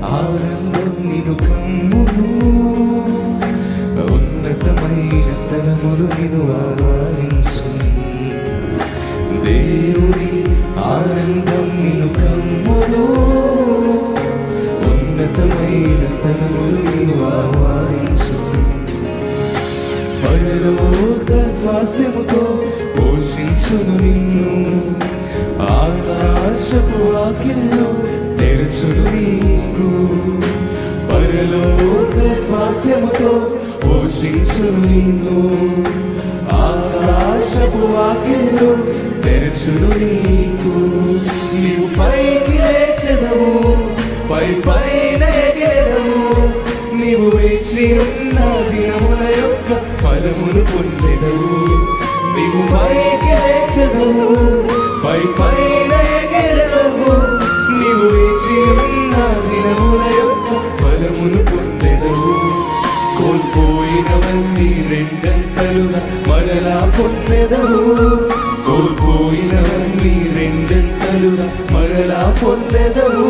ఆనందం నిన్ను కమ్మును, ఉన్నతమైన స్థలములు నిన్ను ఆరాధించు. దేవుని ఆనందం నిన్ను కమ్మును, ఉన్నతమైన స్థలములు నిన్ను ఆహ్వానించు. పరలోక స్వాస్థ్యముతో పోషించును నిన్ను, ఆకాశపు వాకిళ్ళు తెరచును నీకు. పరలోక స్వాస్థ్యముతో పోషించును నిన్ను, ఆకాశపు వాకిళ్ళు తెరచును నీకు. నీవు పైకి లేచెదవు, పై పైన ఎగెదవు, నీవు వేచి ఉన్న దినముల యొక్క ఫలమును పొందెదవు. నీవు పైకి లేచెదవు, పై పైన ఎగెదవు, నీవు వేచి ఉన్న దినముల యొక్క ఫలమును పొందెదవు. కోల్పోయినవన్నీ రెండంతలుగా మరలా పొందెదవు, కోల్పోయినవన్నీ రెండంతలుగా మరలా పొందెదవు.